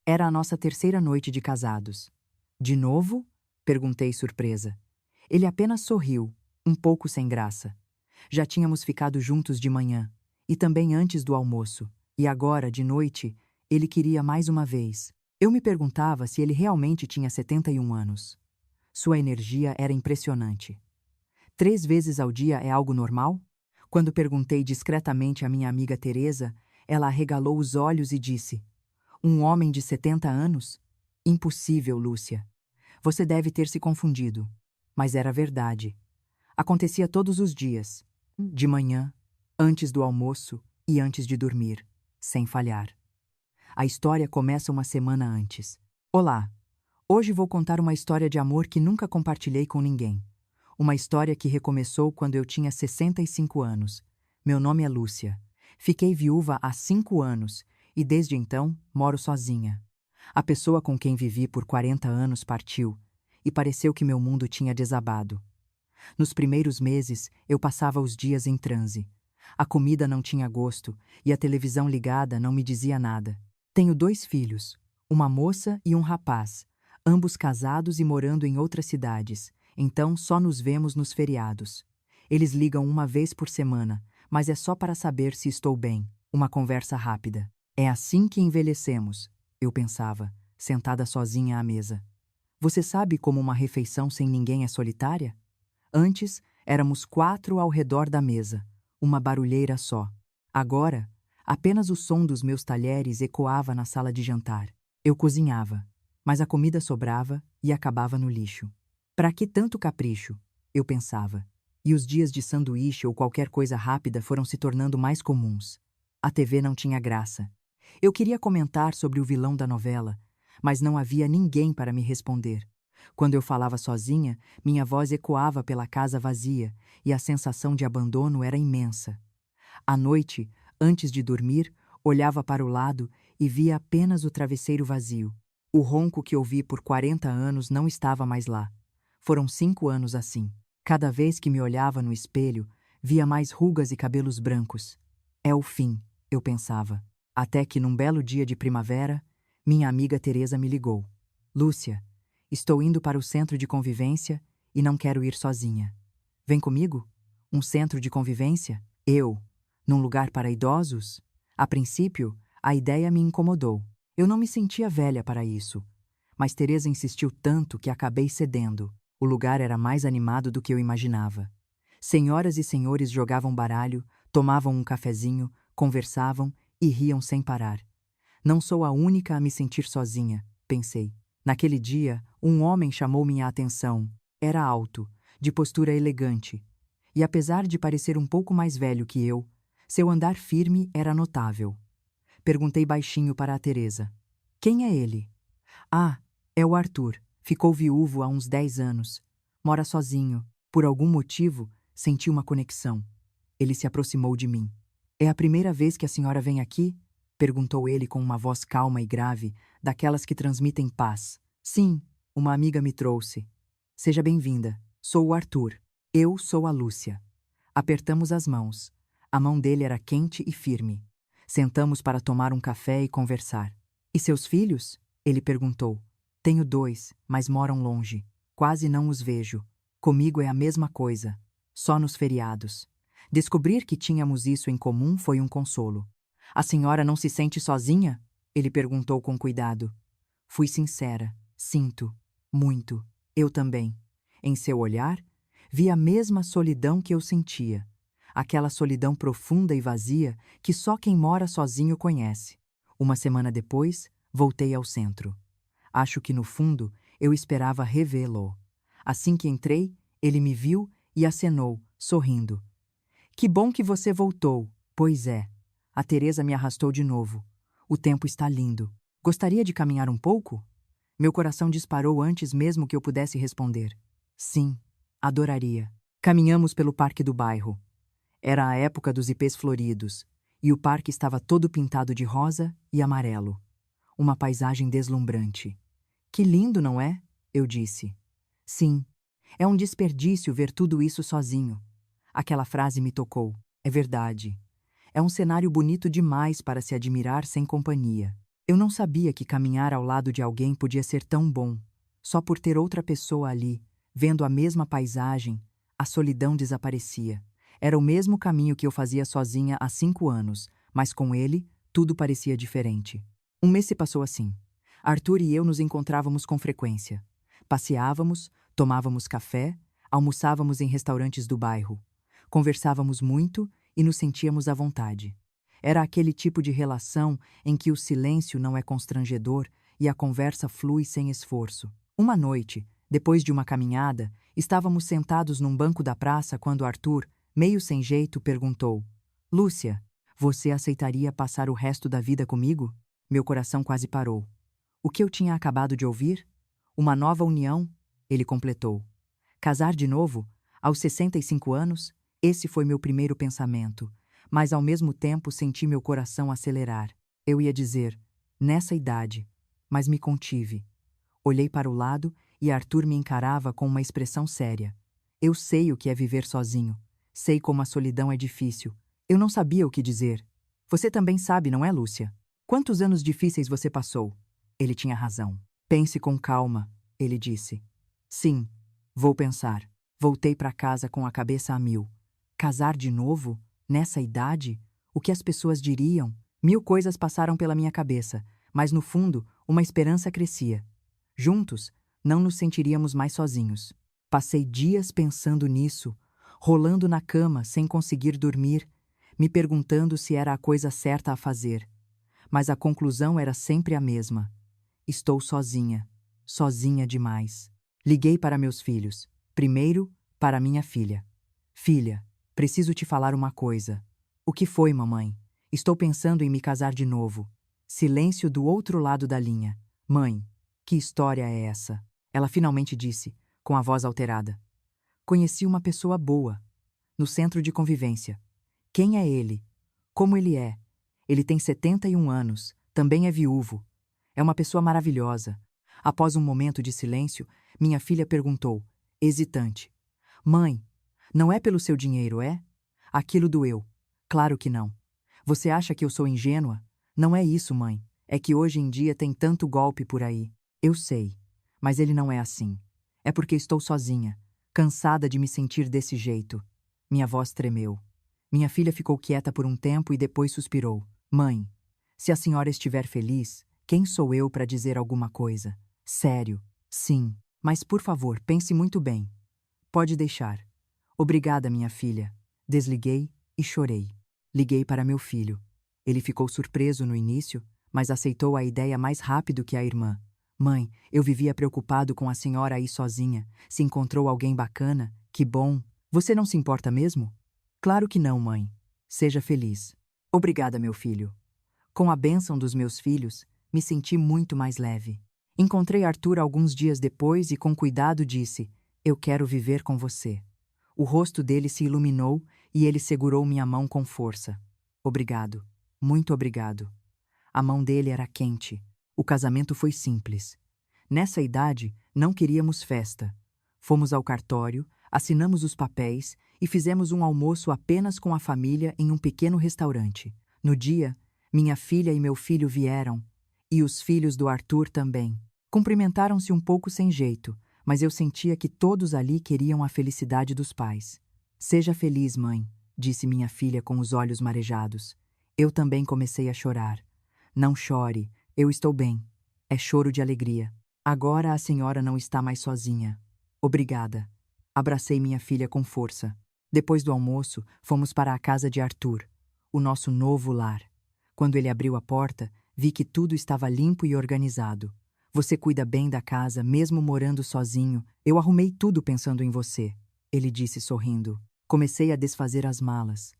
Era a nossa terceira noite de casados. De novo? Perguntei surpresa. Ele apenas sorriu, um pouco sem graça. Já tínhamos ficado juntos de manhã, e também antes do almoço, e agora, de noite, ele queria mais uma vez. Eu me perguntava se ele realmente tinha 71 anos. Sua energia era impressionante. 3 vezes ao dia é algo normal? Quando perguntei discretamente à minha amiga Teresa, ela arregalou os olhos e disse: Um homem de 70 anos? Impossível, Lúcia. Você deve ter se confundido. Mas era verdade. Acontecia todos os dias, de manhã, antes do almoço e antes de dormir, sem falhar. A história começa uma semana antes. Olá! Hoje vou contar uma história de amor que nunca compartilhei com ninguém. Uma história que recomeçou quando eu tinha 65 anos. Meu nome é Lúcia. Fiquei viúva há 5 anos e desde então moro sozinha. A pessoa com quem vivi por 40 anos partiu e pareceu que meu mundo tinha desabado. Nos primeiros meses, eu passava os dias em transe. A comida não tinha gosto e a televisão ligada não me dizia nada. Tenho 2 filhos, uma moça e um rapaz, ambos casados e morando em outras cidades, então só nos vemos nos feriados. Eles ligam uma vez por semana, mas é só para saber se estou bem, uma conversa rápida. É assim que envelhecemos, eu pensava, sentada sozinha à mesa. Você sabe como uma refeição sem ninguém é solitária? Antes, éramos 4 ao redor da mesa, uma barulheira só. Agora, apenas o som dos meus talheres ecoava na sala de jantar. Eu cozinhava, mas a comida sobrava e acabava no lixo. Para que tanto capricho? Eu pensava. E os dias de sanduíche ou qualquer coisa rápida foram se tornando mais comuns. A TV não tinha graça. Eu queria comentar sobre o vilão da novela, mas não havia ninguém para me responder. Quando eu falava sozinha, minha voz ecoava pela casa vazia e a sensação de abandono era imensa. À noite, antes de dormir, olhava para o lado e via apenas o travesseiro vazio. O ronco que ouvi por 40 anos não estava mais lá. Foram 5 anos assim. Cada vez que me olhava no espelho, via mais rugas e cabelos brancos. É o fim, eu pensava. Até que, num belo dia de primavera, minha amiga Teresa me ligou. Lúcia, estou indo para o centro de convivência e não quero ir sozinha. Vem comigo? Um centro de convivência? Eu? Num lugar para idosos? A princípio, a ideia me incomodou. Eu não me sentia velha para isso. Mas Teresa insistiu tanto que acabei cedendo. O lugar era mais animado do que eu imaginava. Senhoras e senhores jogavam baralho, tomavam um cafezinho, conversavam e riam sem parar. Não sou a única a me sentir sozinha, pensei. Naquele dia, um homem chamou minha atenção. Era alto, de postura elegante. E apesar de parecer um pouco mais velho que eu, seu andar firme era notável. Perguntei baixinho para a Teresa. Quem é ele? Ah, é o Arthur. Ficou viúvo há uns 10 anos. Mora sozinho. Por algum motivo, senti uma conexão. Ele se aproximou de mim. É a primeira vez que a senhora vem aqui? Perguntou ele com uma voz calma e grave, daquelas que transmitem paz. Sim, uma amiga me trouxe. Seja bem-vinda. Sou o Arthur. Eu sou a Lúcia. Apertamos as mãos. A mão dele era quente e firme. Sentamos para tomar um café e conversar. E seus filhos? Ele perguntou. Tenho 2, mas moram longe. Quase não os vejo. Comigo é a mesma coisa. Só nos feriados. Descobrir que tínhamos isso em comum foi um consolo. A senhora não se sente sozinha? Ele perguntou com cuidado. Fui sincera. Sinto. Muito. Eu também. Em seu olhar, vi a mesma solidão que eu sentia. Aquela solidão profunda e vazia que só quem mora sozinho conhece. Uma semana depois, voltei ao centro. Acho que, no fundo, eu esperava revê-lo. Assim que entrei, ele me viu e acenou, sorrindo. Que bom que você voltou. Pois é. A Teresa me arrastou de novo. O tempo está lindo. Gostaria de caminhar um pouco? Meu coração disparou antes mesmo que eu pudesse responder. Sim, adoraria. Caminhamos pelo parque do bairro. Era a época dos ipês floridos, e o parque estava todo pintado de rosa e amarelo. Uma paisagem deslumbrante. Que lindo, não é? Eu disse. Sim, é um desperdício ver tudo isso sozinho. Aquela frase me tocou. É verdade. É um cenário bonito demais para se admirar sem companhia. Eu não sabia que caminhar ao lado de alguém podia ser tão bom. Só por ter outra pessoa ali, vendo a mesma paisagem, a solidão desaparecia. Era o mesmo caminho que eu fazia sozinha há 5 anos, mas com ele, tudo parecia diferente. Um mês se passou assim. Arthur e eu nos encontrávamos com frequência. Passeávamos, tomávamos café, almoçávamos em restaurantes do bairro. Conversávamos muito e nos sentíamos à vontade. Era aquele tipo de relação em que o silêncio não é constrangedor e a conversa flui sem esforço. Uma noite, depois de uma caminhada, estávamos sentados num banco da praça quando Arthur, meio sem jeito, perguntou: Lúcia, você aceitaria passar o resto da vida comigo? Meu coração quase parou. O que eu tinha acabado de ouvir? Uma nova união? Ele completou. Casar de novo? Aos 65 anos? Esse foi meu primeiro pensamento, mas ao mesmo tempo senti meu coração acelerar. Eu ia dizer, nessa idade, mas me contive. Olhei para o lado e Arthur me encarava com uma expressão séria. Eu sei o que é viver sozinho. Sei como a solidão é difícil. Eu não sabia o que dizer. Você também sabe, não é, Lúcia? Quantos anos difíceis você passou? Ele tinha razão. Pense com calma, ele disse. Sim, vou pensar. Voltei para casa com a cabeça a mil. Casar de novo? Nessa idade? O que as pessoas diriam? 1000 coisas passaram pela minha cabeça, mas no fundo, uma esperança crescia. Juntos, não nos sentiríamos mais sozinhos. Passei dias pensando nisso, rolando na cama sem conseguir dormir, me perguntando se era a coisa certa a fazer. Mas a conclusão era sempre a mesma. Estou sozinha, sozinha demais. Liguei para meus filhos. Primeiro, para minha filha. Filha, preciso te falar uma coisa. O que foi, mamãe? Estou pensando em me casar de novo. Silêncio do outro lado da linha. Mãe, que história é essa? Ela finalmente disse, com a voz alterada. Conheci uma pessoa boa, no centro de convivência. Quem é ele? Como ele é? Ele tem 71 anos, também é viúvo. É uma pessoa maravilhosa. Após um momento de silêncio, minha filha perguntou, hesitante. Mãe, não é pelo seu dinheiro, é? Aquilo doeu. Claro que não. Você acha que eu sou ingênua? Não é isso, mãe. É que hoje em dia tem tanto golpe por aí. Eu sei, mas ele não é assim. É porque estou sozinha, cansada de me sentir desse jeito. Minha voz tremeu. Minha filha ficou quieta por um tempo e depois suspirou. Mãe, se a senhora estiver feliz, quem sou eu para dizer alguma coisa? Sério, sim, mas por favor, pense muito bem. Pode deixar. Obrigada, minha filha. Desliguei e chorei. Liguei para meu filho. Ele ficou surpreso no início, mas aceitou a ideia mais rápido que a irmã. Mãe, eu vivia preocupado com a senhora aí sozinha. Se encontrou alguém bacana? Que bom. Você não se importa mesmo? Claro que não, mãe. Seja feliz. Obrigada, meu filho. Com a bênção dos meus filhos, me senti muito mais leve. Encontrei Arthur alguns dias depois e com cuidado disse, eu quero viver com você. O rosto dele se iluminou e ele segurou minha mão com força. Obrigado. Muito obrigado. A mão dele era quente. O casamento foi simples. Nessa idade, não queríamos festa. Fomos ao cartório, assinamos os papéis e fizemos um almoço apenas com a família em um pequeno restaurante. No dia, minha filha e meu filho vieram, e os filhos do Arthur também. Cumprimentaram-se um pouco sem jeito, mas eu sentia que todos ali queriam a felicidade dos pais. Seja feliz, mãe, disse minha filha com os olhos marejados. Eu também comecei a chorar. Não chore, eu estou bem. É choro de alegria. Agora a senhora não está mais sozinha. Obrigada. Abracei minha filha com força. Depois do almoço, fomos para a casa de Arthur, o nosso novo lar. Quando ele abriu a porta, vi que tudo estava limpo e organizado. Você cuida bem da casa, mesmo morando sozinho. Eu arrumei tudo pensando em você, ele disse sorrindo. Comecei a desfazer as malas.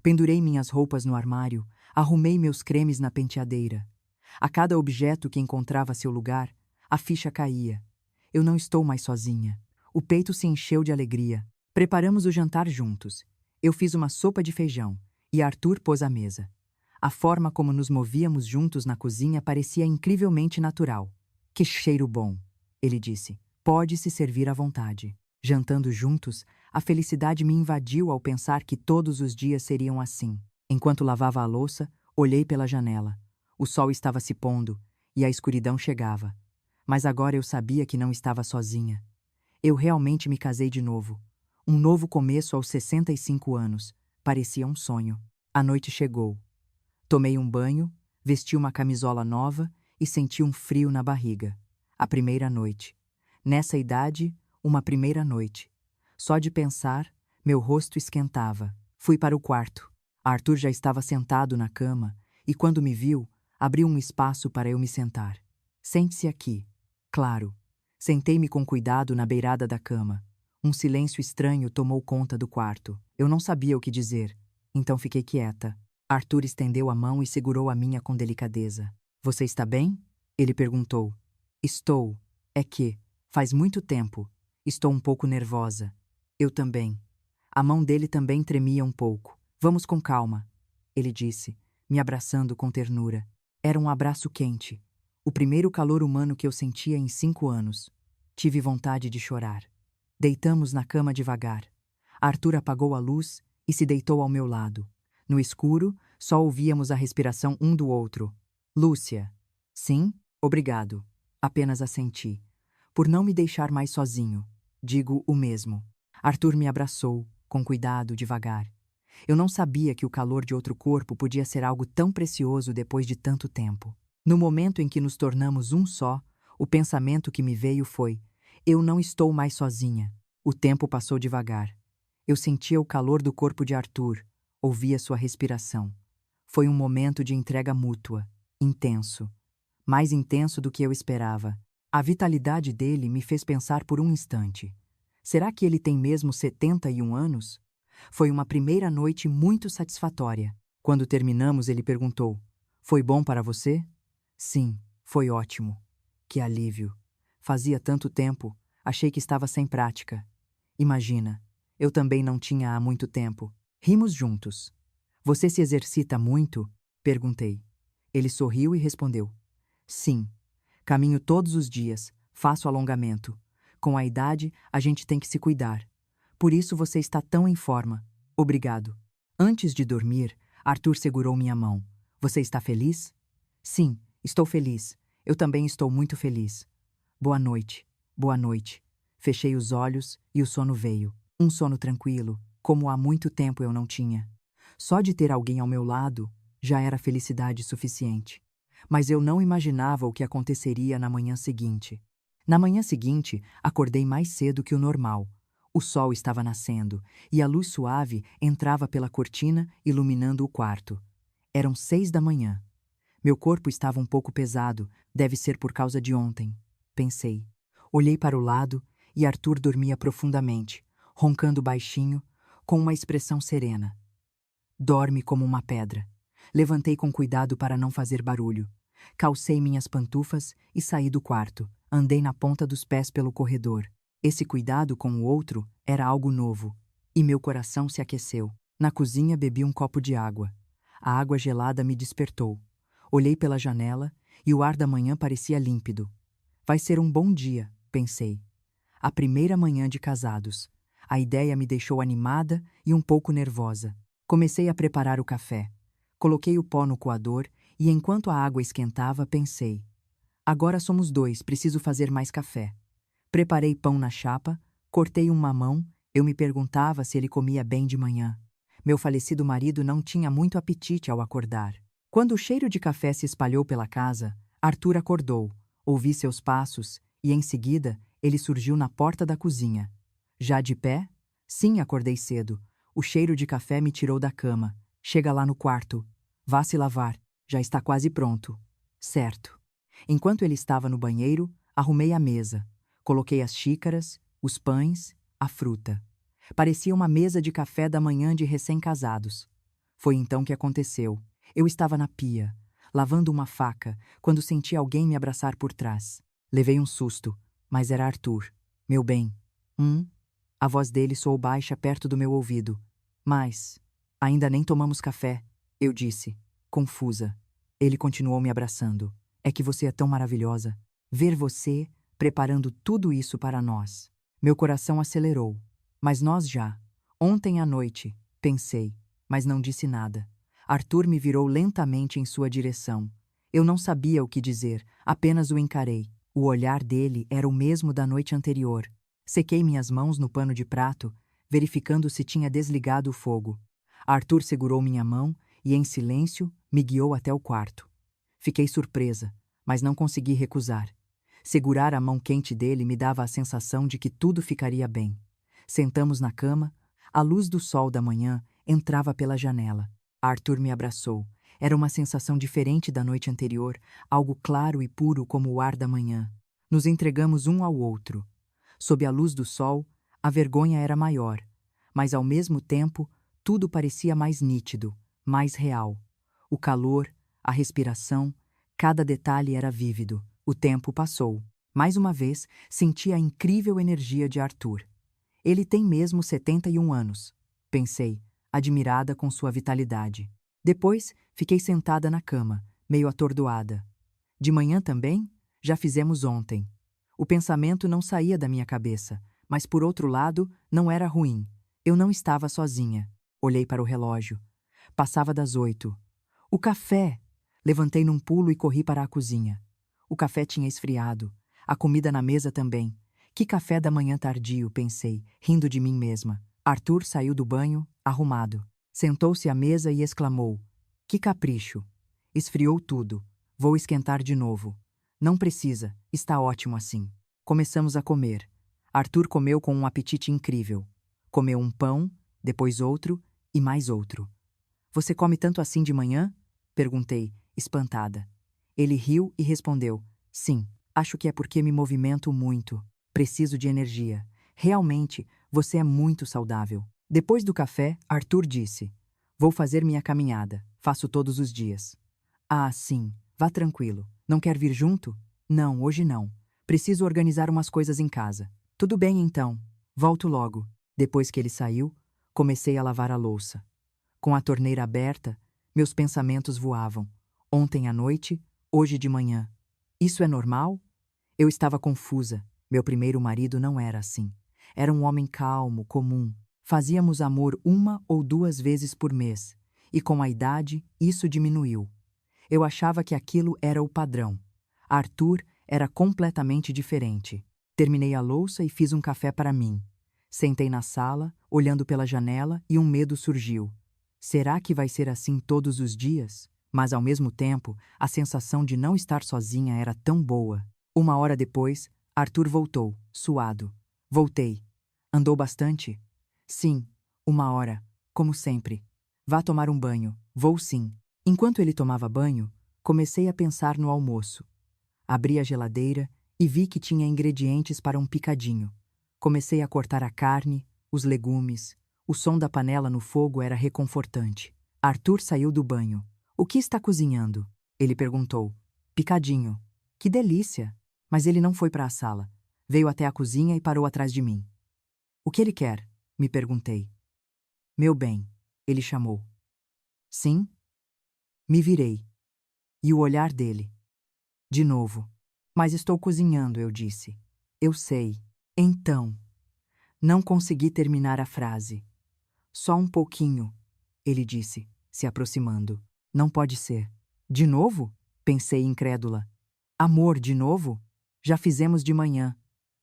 Pendurei minhas roupas no armário, arrumei meus cremes na penteadeira. A cada objeto que encontrava seu lugar, a ficha caía. Eu não estou mais sozinha. O peito se encheu de alegria. Preparamos o jantar juntos. Eu fiz uma sopa de feijão e Arthur pôs a mesa. A forma como nos movíamos juntos na cozinha parecia incrivelmente natural. Que cheiro bom, ele disse. Pode se servir à vontade. Jantando juntos, a felicidade me invadiu ao pensar que todos os dias seriam assim. Enquanto lavava a louça, olhei pela janela. O sol estava se pondo e a escuridão chegava. Mas agora eu sabia que não estava sozinha. Eu realmente me casei de novo. Um novo começo aos 65 anos. Parecia um sonho. A noite chegou. Tomei um banho, vesti uma camisola nova e senti um frio na barriga. A primeira noite. Nessa idade, uma primeira noite. Só de pensar, meu rosto esquentava. Fui para o quarto. Arthur já estava sentado na cama e, quando me viu, abriu um espaço para eu me sentar. Sente-se aqui. Claro. Sentei-me com cuidado na beirada da cama. Um silêncio estranho tomou conta do quarto. Eu não sabia o que dizer, então fiquei quieta. Arthur estendeu a mão e segurou a minha com delicadeza. Você está bem? Ele perguntou. Estou. É que, faz muito tempo. Estou um pouco nervosa. Eu também. A mão dele também tremia um pouco. Vamos com calma, ele disse, me abraçando com ternura. Era um abraço quente. O primeiro calor humano que eu sentia em 5 anos. Tive vontade de chorar. Deitamos na cama devagar. Arthur apagou a luz e se deitou ao meu lado. No escuro, só ouvíamos a respiração um do outro. Lúcia. Sim, obrigado. Apenas assenti. Por não me deixar mais sozinho. Digo o mesmo. Arthur me abraçou, com cuidado, devagar. Eu não sabia que o calor de outro corpo podia ser algo tão precioso depois de tanto tempo. No momento em que nos tornamos um só, o pensamento que me veio foi: eu não estou mais sozinha. O tempo passou devagar. Eu sentia o calor do corpo de Arthur, ouvia sua respiração. Foi um momento de entrega mútua, intenso. Mais intenso do que eu esperava. A vitalidade dele me fez pensar por um instante. Será que ele tem mesmo 71 anos? Foi uma primeira noite muito satisfatória. Quando terminamos, ele perguntou: foi bom para você? Sim, foi ótimo. Que alívio. Fazia tanto tempo, achei que estava sem prática. Imagina, eu também não tinha há muito tempo. Rimos juntos. Você se exercita muito? Perguntei. Ele sorriu e respondeu: sim. Caminho todos os dias, faço alongamento. Com a idade, a gente tem que se cuidar. Por isso você está tão em forma. Obrigado. Antes de dormir, Arthur segurou minha mão. Você está feliz? Sim, estou feliz. Eu também estou muito feliz. Boa noite. Boa noite. Fechei os olhos e o sono veio. Um sono tranquilo, como há muito tempo eu não tinha. Só de ter alguém ao meu lado já era felicidade suficiente. Mas eu não imaginava o que aconteceria na manhã seguinte. Na manhã seguinte, acordei mais cedo que o normal. O sol estava nascendo e a luz suave entrava pela cortina, iluminando o quarto. Eram 6 da manhã. Meu corpo estava um pouco pesado, deve ser por causa de ontem, pensei. Olhei para o lado e Arthur dormia profundamente, roncando baixinho, com uma expressão serena. Dorme como uma pedra. Levantei com cuidado para não fazer barulho. Calcei minhas pantufas e saí do quarto. Andei na ponta dos pés pelo corredor. Esse cuidado com o outro era algo novo, e meu coração se aqueceu. Na cozinha bebi um copo de água. A água gelada me despertou. Olhei pela janela e o ar da manhã parecia límpido. Vai ser um bom dia, pensei. A primeira manhã de casados. A ideia me deixou animada e um pouco nervosa. Comecei a preparar o café. Coloquei o pó no coador e, enquanto a água esquentava, pensei: agora somos 2, preciso fazer mais café. Preparei pão na chapa, cortei um mamão, eu me perguntava se ele comia bem de manhã. Meu falecido marido não tinha muito apetite ao acordar. Quando o cheiro de café se espalhou pela casa, Arthur acordou, ouvi seus passos e, em seguida, ele surgiu na porta da cozinha. Já de pé? Sim, acordei cedo. O cheiro de café me tirou da cama. Chega lá no quarto. Vá se lavar. Já está quase pronto. Certo. Enquanto ele estava no banheiro, arrumei a mesa. Coloquei as xícaras, os pães, a fruta. Parecia uma mesa de café da manhã de recém-casados. Foi então que aconteceu. Eu estava na pia, lavando uma faca, quando senti alguém me abraçar por trás. Levei um susto, mas era Arthur. Meu bem. A voz dele soou baixa perto do meu ouvido. Mas, ainda nem tomamos café, eu disse, confusa. Ele continuou me abraçando. É que você é tão maravilhosa. Ver você preparando tudo isso para nós. Meu coração acelerou. Mas nós já. Ontem à noite, pensei, mas não disse nada. Arthur me virou lentamente em sua direção. Eu não sabia o que dizer, apenas o encarei. O olhar dele era o mesmo da noite anterior. Sequei minhas mãos no pano de prato, verificando se tinha desligado o fogo. Arthur segurou minha mão e, em silêncio, me guiou até o quarto. Fiquei surpresa, mas não consegui recusar. Segurar a mão quente dele me dava a sensação de que tudo ficaria bem. Sentamos na cama, a luz do sol da manhã entrava pela janela. Arthur me abraçou. Era uma sensação diferente da noite anterior, algo claro e puro como o ar da manhã. Nos entregamos um ao outro. Sob a luz do sol, a vergonha era maior, mas ao mesmo tempo, tudo parecia mais nítido, mais real. O calor, a respiração, cada detalhe era vívido. O tempo passou. Mais uma vez, senti a incrível energia de Arthur. Ele tem mesmo 71 anos, pensei, admirada com sua vitalidade. Depois, fiquei sentada na cama, meio atordoada. De manhã também? Já fizemos ontem. O pensamento não saía da minha cabeça, mas por outro lado, não era ruim. Eu não estava sozinha. Olhei para o relógio. Passava das 8. O café! Levantei num pulo e corri para a cozinha. O café tinha esfriado. A comida na mesa também. Que café da manhã tardio, pensei, rindo de mim mesma. Arthur saiu do banho, arrumado. Sentou-se à mesa e exclamou: "Que capricho! Esfriou tudo. Vou esquentar de novo." "Não precisa, está ótimo assim." Começamos a comer. Arthur comeu com um apetite incrível. Comeu um pão, depois outro e mais outro. "Você come tanto assim de manhã?" Perguntei, espantada. Ele riu e respondeu: "Sim, acho que é porque me movimento muito. Preciso de energia. Realmente, você é muito saudável." Depois do café, Arthur disse: "Vou fazer minha caminhada. Faço todos os dias." "Ah, sim. Vá tranquilo. Não quer vir junto?" "Não, hoje não. Preciso organizar umas coisas em casa." "Tudo bem, então. Volto logo." Depois que ele saiu, comecei a lavar a louça. Com a torneira aberta, meus pensamentos voavam. Ontem à noite, hoje de manhã. Isso é normal? Eu estava confusa. Meu primeiro marido não era assim. Era um homem calmo, comum. Fazíamos amor 1 ou 2 vezes por mês, e com a idade isso diminuiu. Eu achava que aquilo era o padrão. Arthur era completamente diferente. Terminei a louça e fiz um café para mim. Sentei na sala, olhando pela janela, e um medo surgiu. Será que vai ser assim todos os dias? Mas ao mesmo tempo, a sensação de não estar sozinha era tão boa. 1 hora depois, Arthur voltou, suado. "Voltei. Andou bastante?" "Sim, 1 hora, como sempre." "Vá tomar um banho." "Vou sim." Enquanto ele tomava banho, comecei a pensar no almoço. Abri a geladeira e vi que tinha ingredientes para um picadinho. Comecei a cortar a carne, os legumes. O som da panela no fogo era reconfortante. Arthur saiu do banho. "O que está cozinhando?" Ele perguntou. "Picadinho." "Que delícia!" Mas ele não foi para a sala. Veio até a cozinha e parou atrás de mim. "O que ele quer?" me perguntei. "Meu bem," ele chamou. "Sim?" Me virei. E o olhar dele. De novo. "Mas estou cozinhando," eu disse. "Eu sei." "Então." Não consegui terminar a frase. "Só um pouquinho," ele disse, se aproximando. "Não pode ser." "De novo?" pensei incrédula. "Amor, de novo? Já fizemos de manhã."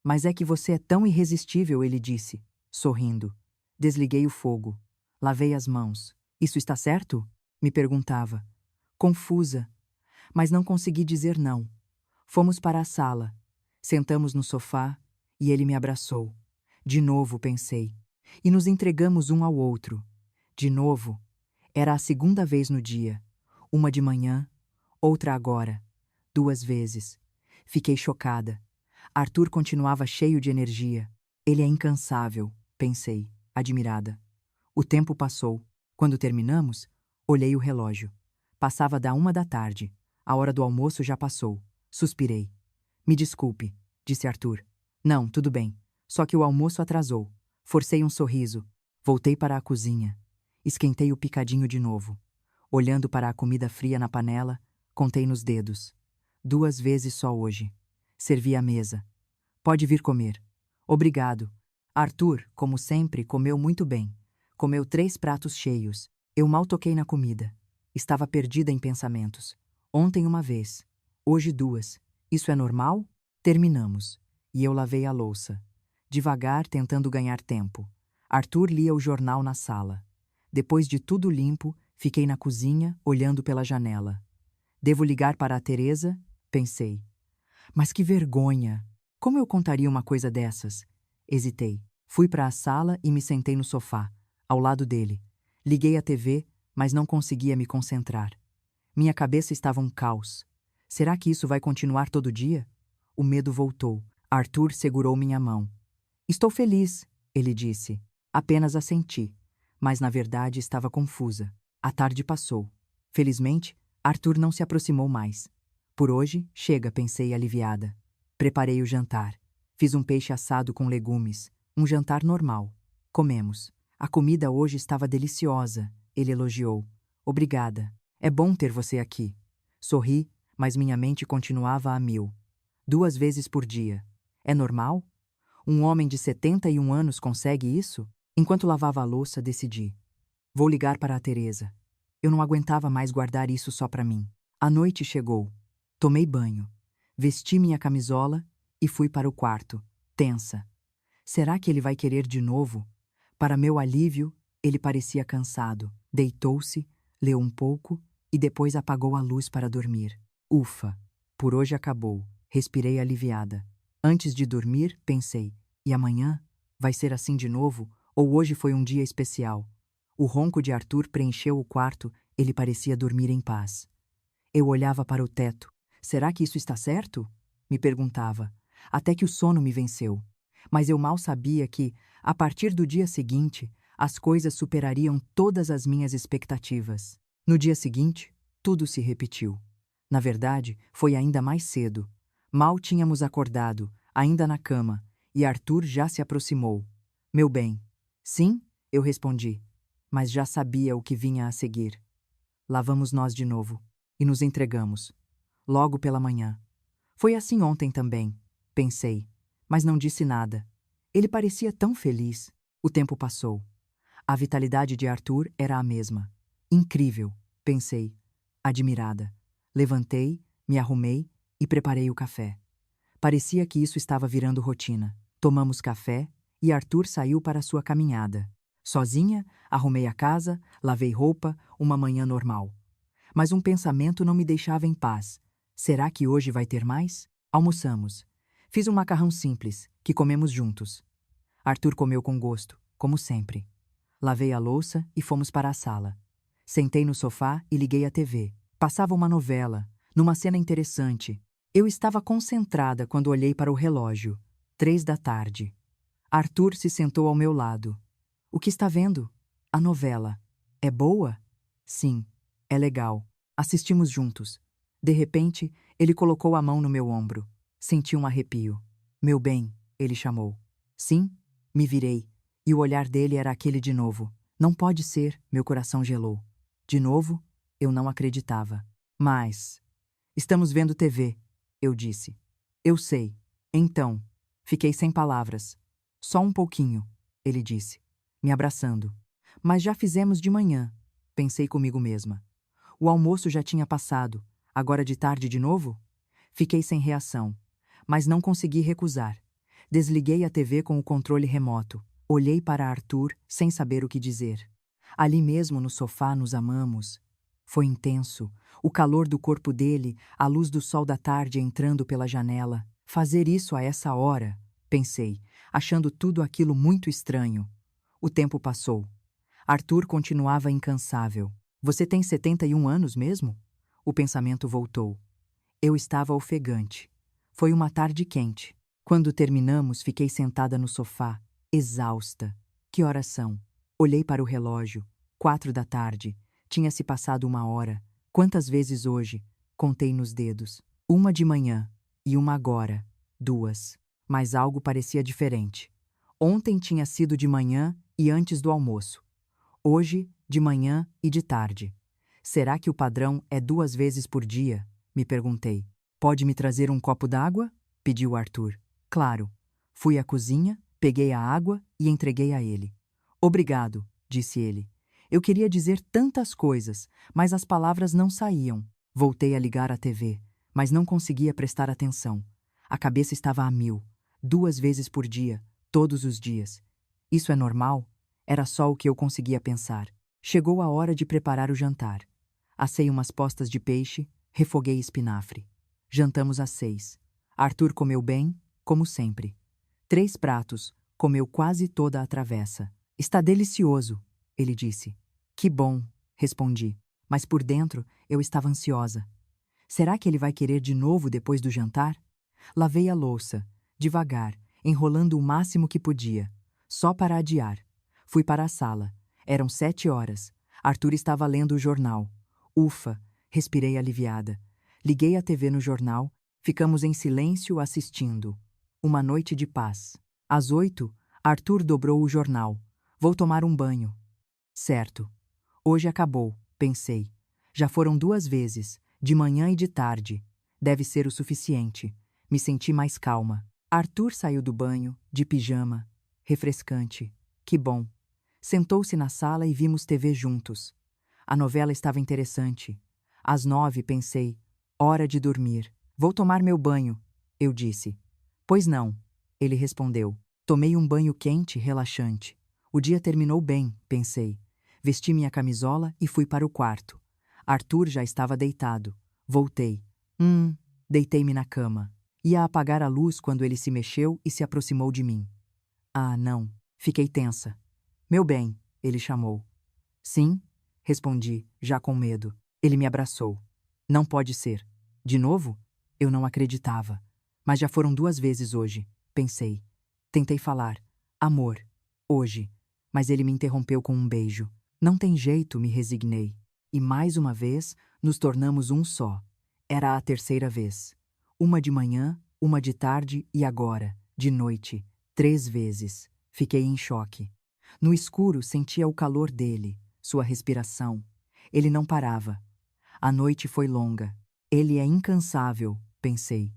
"Mas é que você é tão irresistível," ele disse, sorrindo. Desliguei o fogo. Lavei as mãos. "Isso está certo?" me perguntava. Confusa, mas não consegui dizer não. Fomos para a sala. Sentamos no sofá e ele me abraçou. De novo, pensei. E nos entregamos um ao outro. De novo. Era a segunda vez no dia. Uma de manhã, outra agora. 2 vezes. Fiquei chocada. Arthur continuava cheio de energia. Ele é incansável, pensei, admirada. O tempo passou. Quando terminamos, olhei o relógio. Passava da 1 da tarde. A hora do almoço já passou. Suspirei. "Me desculpe," disse Arthur. "Não, tudo bem. Só que o almoço atrasou." Forcei um sorriso. Voltei para a cozinha. Esquentei o picadinho de novo. Olhando para a comida fria na panela, contei nos dedos. 2 vezes só hoje. Servi à mesa. "Pode vir comer." "Obrigado." Arthur, como sempre, comeu muito bem. Comeu 3 pratos cheios. Eu mal toquei na comida. Estava perdida em pensamentos. Ontem uma vez. Hoje duas. Isso é normal? Terminamos. E eu lavei a louça. Devagar, tentando ganhar tempo. Arthur lia o jornal na sala. Depois de tudo limpo, fiquei na cozinha, olhando pela janela. Devo ligar para a Teresa? Pensei. Mas que vergonha! Como eu contaria uma coisa dessas? Hesitei. Fui para a sala e me sentei no sofá, ao lado dele. Liguei a TV, mas não conseguia me concentrar. Minha cabeça estava um caos. Será que isso vai continuar todo dia? O medo voltou. Arthur segurou minha mão. Estou feliz, ele disse. Apenas assenti. Mas na verdade estava confusa. A tarde passou. Felizmente, Arthur não se aproximou mais. Por hoje, chega, pensei aliviada. Preparei o jantar. Fiz um peixe assado com legumes. Um jantar normal. Comemos. A comida hoje estava deliciosa, ele elogiou. Obrigada. É bom ter você aqui. Sorri, mas minha mente continuava a mil. 2 vezes por dia. É normal? Um homem de 71 anos consegue isso? Enquanto lavava a louça, decidi. Vou ligar para a Teresa. Eu não aguentava mais guardar isso só para mim. A noite chegou. Tomei banho. Vesti minha camisola e fui para o quarto, tensa. Será que ele vai querer de novo? Para meu alívio, ele parecia cansado. Deitou-se, leu um pouco e depois apagou a luz para dormir. Ufa! Por hoje acabou. Respirei aliviada. Antes de dormir, pensei, e amanhã? Vai ser assim de novo? Ou hoje foi um dia especial? O ronco de Arthur preencheu o quarto, ele parecia dormir em paz. Eu olhava para o teto. Será que isso está certo? Me perguntava, até que o sono me venceu. Mas eu mal sabia que, a partir do dia seguinte, as coisas superariam todas as minhas expectativas. No dia seguinte, tudo se repetiu. Na verdade, foi ainda mais cedo. Mal tínhamos acordado, ainda na cama, e Arthur já se aproximou. Meu bem. Sim, eu respondi, mas já sabia o que vinha a seguir. Lavamos nós de novo e nos entregamos. Logo pela manhã. Foi assim ontem também, pensei, mas não disse nada. Ele parecia tão feliz. O tempo passou. A vitalidade de Arthur era a mesma. Incrível, pensei, admirada. Levantei, me arrumei e preparei o café. Parecia que isso estava virando rotina. Tomamos café e Arthur saiu para sua caminhada. Sozinha, arrumei a casa, lavei roupa, uma manhã normal. Mas um pensamento não me deixava em paz. Será que hoje vai ter mais? Almoçamos. Fiz um macarrão simples, que comemos juntos. Arthur comeu com gosto, como sempre. Lavei a louça e fomos para a sala. Sentei no sofá e liguei a TV. Passava uma novela, numa cena interessante. Eu estava concentrada quando olhei para o relógio. 3 da tarde. Arthur se sentou ao meu lado. O que está vendo? A novela. É boa? Sim, é legal. Assistimos juntos. De repente, ele colocou a mão no meu ombro. Senti um arrepio. Meu bem, ele chamou. Sim, me virei. E o olhar dele era aquele de novo. Não pode ser, meu coração gelou. De novo, eu não acreditava. Mas... Estamos vendo TV, eu disse. Eu sei. Então, fiquei sem palavras. Só um pouquinho, ele disse, me abraçando. Mas já fizemos de manhã, pensei comigo mesma. O almoço já tinha passado, agora de tarde de novo? Fiquei sem reação, mas não consegui recusar. Desliguei a TV com o controle remoto. Olhei para Arthur sem saber o que dizer. Ali mesmo no sofá nos amamos. Foi intenso, o calor do corpo dele, a luz do sol da tarde entrando pela janela. Fazer isso a essa hora, pensei, achando tudo aquilo muito estranho. O tempo passou. Arthur continuava incansável. Você tem 71 anos mesmo? O pensamento voltou. Eu estava ofegante. Foi uma tarde quente. Quando terminamos, fiquei sentada no sofá, exausta. Que horas são? Olhei para o relógio. 4 da tarde. Tinha-se passado 1 hora. Quantas vezes hoje? Contei nos dedos. 1 de manhã e 1 agora. 2. Mas algo parecia diferente. Ontem tinha sido de manhã e antes do almoço. Hoje, de manhã e de tarde. Será que o padrão é 2 vezes por dia? Me perguntei. Pode me trazer um copo d'água? Pediu Arthur. Claro. Fui à cozinha, peguei a água e entreguei a ele. Obrigado, disse ele. Eu queria dizer tantas coisas, mas as palavras não saíam. Voltei a ligar a TV, mas não conseguia prestar atenção. A cabeça estava a mil, 2 vezes por dia, todos os dias. Isso é normal? Era só o que eu conseguia pensar. Chegou a hora de preparar o jantar. Assei umas postas de peixe, refoguei espinafre. Jantamos às 6. Arthur comeu bem, como sempre. 3 pratos, comeu quase toda a travessa. Está delicioso, ele disse. Que bom, respondi, mas por dentro eu estava ansiosa. Será que ele vai querer de novo depois do jantar? Lavei a louça, devagar, enrolando o máximo que podia, só para adiar. Fui para a sala. Eram 7 horas. Arthur estava lendo o jornal. Ufa, respirei aliviada. Liguei a TV no jornal, ficamos em silêncio assistindo. Uma noite de paz. Às 8, Arthur dobrou o jornal. Vou tomar um banho. Certo. Hoje acabou, pensei. Já foram 2 vezes, de manhã e de tarde. Deve ser o suficiente. Me senti mais calma. Arthur saiu do banho, de pijama. Refrescante. Que bom. Sentou-se na sala e vimos TV juntos. A novela estava interessante. Às 9, pensei. Hora de dormir. Vou tomar meu banho, eu disse. Pois não, ele respondeu. Tomei um banho quente, relaxante. O dia terminou bem, pensei. Vesti minha camisola e fui para o quarto. Arthur já estava deitado. Voltei. Deitei-me na cama. Ia apagar a luz quando ele se mexeu e se aproximou de mim. Ah, não. Fiquei tensa. Meu bem, ele chamou. Sim, respondi, já com medo. Ele me abraçou. Não pode ser. De novo? Eu não acreditava. Mas já foram 2 vezes hoje, pensei. Tentei falar. Amor. Hoje. Mas ele me interrompeu com um beijo. Não tem jeito, me resignei. E mais uma vez, nos tornamos um só. Era a 3ª vez. Uma de manhã, uma de tarde e agora, de noite. 3 vezes. Fiquei em choque. No escuro, sentia o calor dele, sua respiração. Ele não parava. A noite foi longa. Ele é incansável, pensei.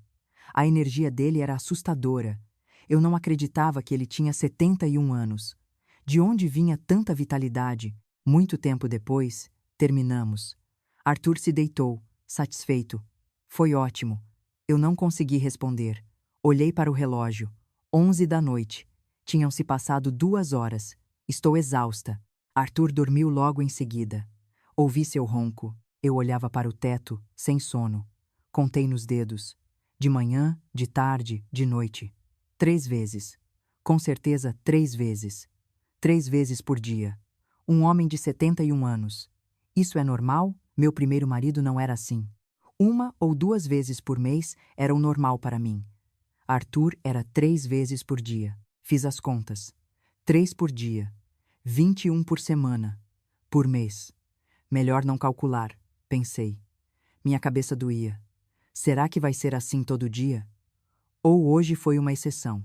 A energia dele era assustadora. Eu não acreditava que ele tinha 71 anos. De onde vinha tanta vitalidade? Muito tempo depois, terminamos. Arthur se deitou, satisfeito. Foi ótimo. Eu não consegui responder. Olhei para o relógio. 11 da noite. Tinham se passado 2 horas. Estou exausta. Arthur dormiu logo em seguida. Ouvi seu ronco. Eu olhava para o teto, sem sono. Contei nos dedos. De manhã, de tarde, de noite. 3 vezes. Com certeza 3 vezes. 3 vezes por dia. Um homem de 71 anos. Isso é normal? Meu primeiro marido não era assim. 1 ou 2 vezes por mês era o normal para mim. Arthur era 3 vezes por dia. Fiz as contas. 3 por dia. 21 por semana. Por mês. Melhor não calcular, pensei. Minha cabeça doía. Será que vai ser assim todo dia? Ou hoje foi uma exceção?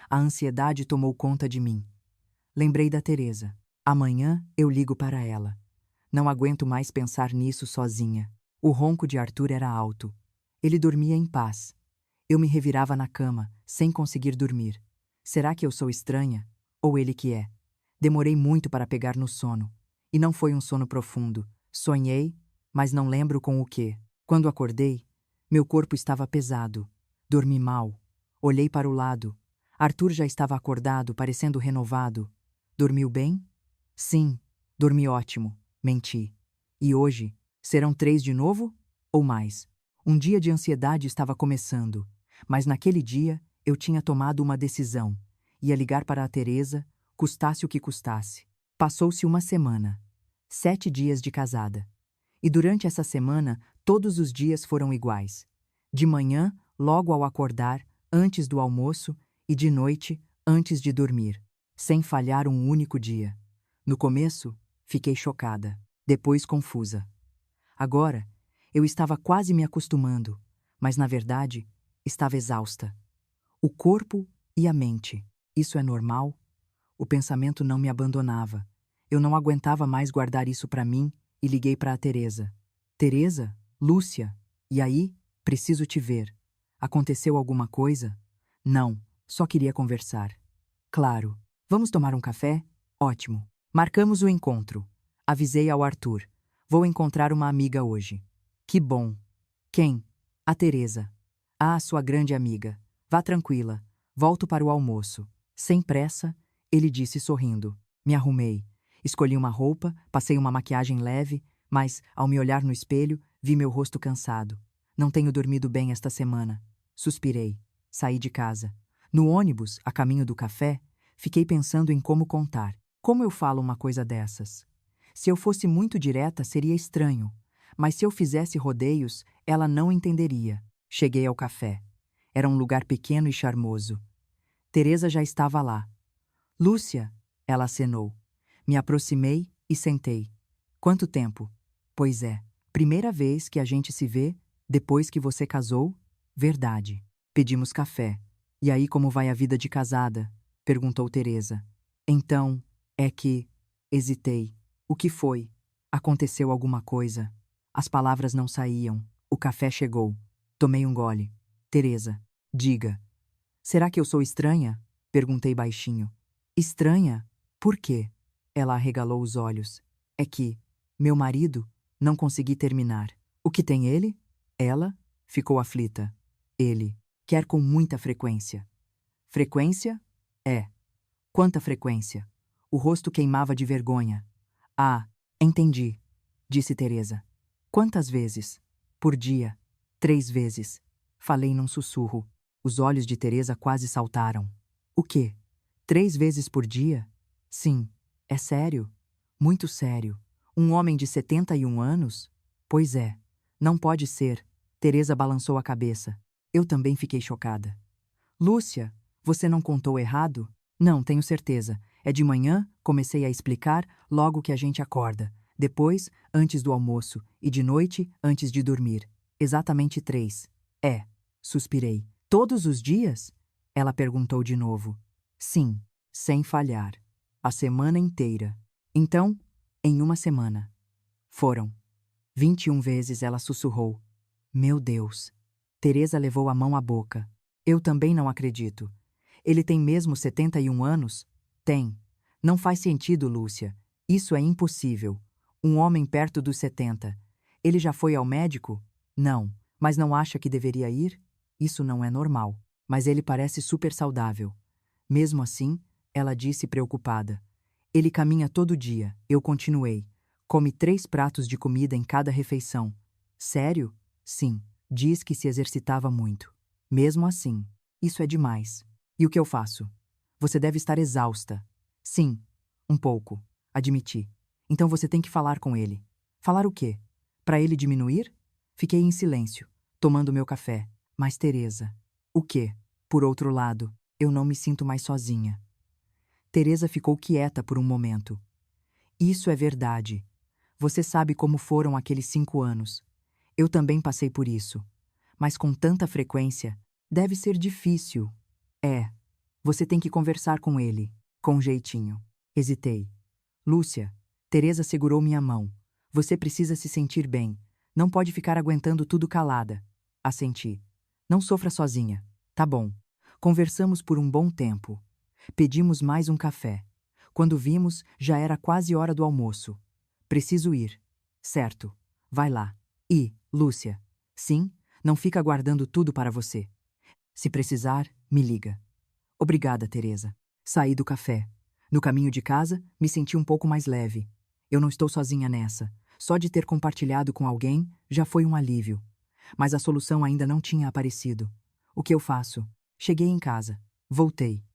A ansiedade tomou conta de mim. Lembrei da Teresa. Amanhã eu ligo para ela. Não aguento mais pensar nisso sozinha. O ronco de Arthur era alto. Ele dormia em paz. Eu me revirava na cama, sem conseguir dormir. Será que eu sou estranha? Ou ele que é? Demorei muito para pegar no sono. E não foi um sono profundo. Sonhei, mas não lembro com o quê. Quando acordei, meu corpo estava pesado. Dormi mal. Olhei para o lado. Arthur já estava acordado, parecendo renovado. Dormiu bem? Sim, dormi ótimo. Menti. E hoje, serão 3 de novo? Ou mais? Um dia de ansiedade estava começando, mas naquele dia eu tinha tomado uma decisão. Ia ligar para a Teresa, custasse o que custasse. Passou-se uma semana. 7 dias de casada. E durante essa semana, todos os dias foram iguais. De manhã, logo ao acordar, antes do almoço, e de noite, antes de dormir. Sem falhar um único dia. No começo, fiquei chocada, depois confusa. Agora, eu estava quase me acostumando, mas na verdade, estava exausta. O corpo e a mente. Isso é normal? O pensamento não me abandonava. Eu não aguentava mais guardar isso para mim e liguei para a Teresa. Teresa? Lúcia? E aí? Preciso te ver. Aconteceu alguma coisa? Não, só queria conversar. Claro. Vamos tomar um café? Ótimo. Marcamos o encontro. Avisei ao Arthur. Vou encontrar uma amiga hoje. Que bom. Quem? A Teresa. Ah, sua grande amiga. Vá tranquila. Volto para o almoço. Sem pressa, ele disse sorrindo. Me arrumei. Escolhi uma roupa, passei uma maquiagem leve, mas, ao me olhar no espelho, vi meu rosto cansado. Não tenho dormido bem esta semana. Suspirei. Saí de casa. No ônibus, a caminho do café, fiquei pensando em como contar. Como eu falo uma coisa dessas? Se eu fosse muito direta, seria estranho. Mas se eu fizesse rodeios, ela não entenderia. Cheguei ao café. Era um lugar pequeno e charmoso. Teresa já estava lá. Lúcia, ela acenou. Me aproximei e sentei. Quanto tempo? Pois é, primeira vez que a gente se vê depois que você casou? Verdade. Pedimos café. E aí como vai a vida de casada? Perguntou Teresa. Então, é que... Hesitei. O que foi? Aconteceu alguma coisa? As palavras não saíam. O café chegou. Tomei um gole. Teresa, diga. Será que eu sou estranha? Perguntei baixinho. Estranha? Por quê? Ela arregalou os olhos. É que, meu marido, não consegui terminar. O que tem ele? Ela ficou aflita. Ele quer com muita frequência. Frequência? É. Quanta frequência? O rosto queimava de vergonha. Ah, entendi, disse Teresa. Quantas vezes? Por dia. 3 vezes. Falei num sussurro. Os olhos de Teresa quase saltaram. O quê? 3 vezes por dia? Sim. É sério? Muito sério. Um homem de 71 anos? Pois é. Não pode ser. Teresa balançou a cabeça. Eu também fiquei chocada. Lúcia, você não contou errado? Não, tenho certeza. É de manhã, comecei a explicar, logo que a gente acorda. Depois, antes do almoço. E de noite, antes de dormir. Exatamente 3. É. Suspirei. Todos os dias? Ela perguntou de novo. Sim, sem falhar. A semana inteira. Então, em uma semana. Foram. 21 vezes ela sussurrou. Meu Deus. Teresa levou a mão à boca. Eu também não acredito. Ele tem mesmo 71 anos? Tem. Não faz sentido, Lúcia. Isso é impossível. Um homem perto dos 70. Ele já foi ao médico? Não. Mas não acha que deveria ir? Isso não é normal. Mas ele parece super saudável. Mesmo assim, ela disse preocupada. Ele caminha todo dia. Eu continuei. Come 3 pratos de comida em cada refeição. Sério? Sim. Diz que se exercitava muito. Mesmo assim, isso é demais. E o que eu faço? Você deve estar exausta. Sim, um pouco. Admiti. Então você tem que falar com ele. Falar o quê? Para ele diminuir? Fiquei em silêncio, tomando meu café. Mas Teresa, o quê? Por outro lado, eu não me sinto mais sozinha. Teresa ficou quieta por um momento. Isso é verdade. Você sabe como foram aqueles 5 anos. Eu também passei por isso. Mas com tanta frequência, deve ser difícil. É. Você tem que conversar com ele, com jeitinho. Hesitei. Lúcia, Teresa segurou minha mão. Você precisa se sentir bem. Não pode ficar aguentando tudo calada. Assenti. Não sofra sozinha. Tá bom. Conversamos por um bom tempo. Pedimos mais um café. Quando vimos, já era quase hora do almoço. Preciso ir. Certo. Vai lá. E, Lúcia. Sim, não fica guardando tudo para você. Se precisar, me liga. Obrigada, Teresa. Saí do café. No caminho de casa, me senti um pouco mais leve. Eu não estou sozinha nessa. Só de ter compartilhado com alguém já foi um alívio. Mas a solução ainda não tinha aparecido. O que eu faço? Cheguei em casa. Voltei.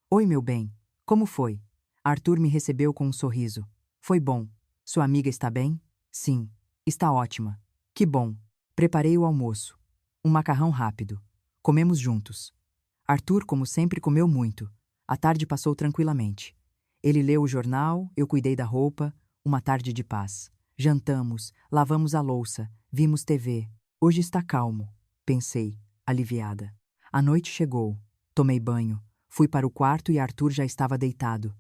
Oi, meu bem. Como foi? Arthur me recebeu com um sorriso. Foi bom. Sua amiga está bem? Sim. Está ótima. Que bom. Preparei o almoço. Um macarrão rápido. Comemos juntos. Arthur, como sempre, comeu muito. A tarde passou tranquilamente. Ele leu o jornal, eu cuidei da roupa, uma tarde de paz. Jantamos, lavamos a louça, vimos TV. Hoje está calmo, pensei, aliviada. A noite chegou. Tomei banho. Fui para o quarto e Arthur já estava deitado.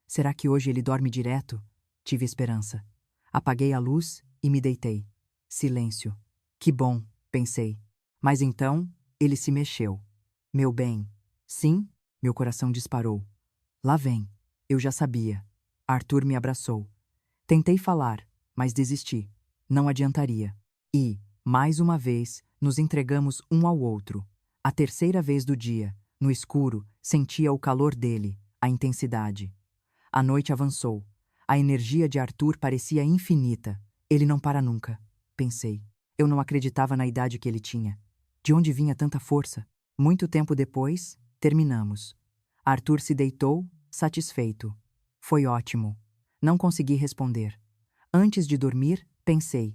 Será que hoje ele dorme direto? Tive esperança. Apaguei a luz e me deitei. Silêncio. Que bom, pensei. Mas então, ele se mexeu. Meu bem. Sim? Meu coração disparou. Lá vem. Eu já sabia. Arthur me abraçou. Tentei falar, mas desisti. Não adiantaria. E, Mais uma vez, nos entregamos um ao outro. A terceira vez do dia, no escuro, sentia o calor dele, a intensidade. A noite avançou. A energia de Arthur parecia infinita. Ele não para nunca, pensei. Eu não acreditava na idade que ele tinha. De onde vinha tanta força? Muito tempo depois, terminamos. Arthur se deitou, satisfeito. Foi ótimo. Não consegui responder. Antes de dormir, pensei.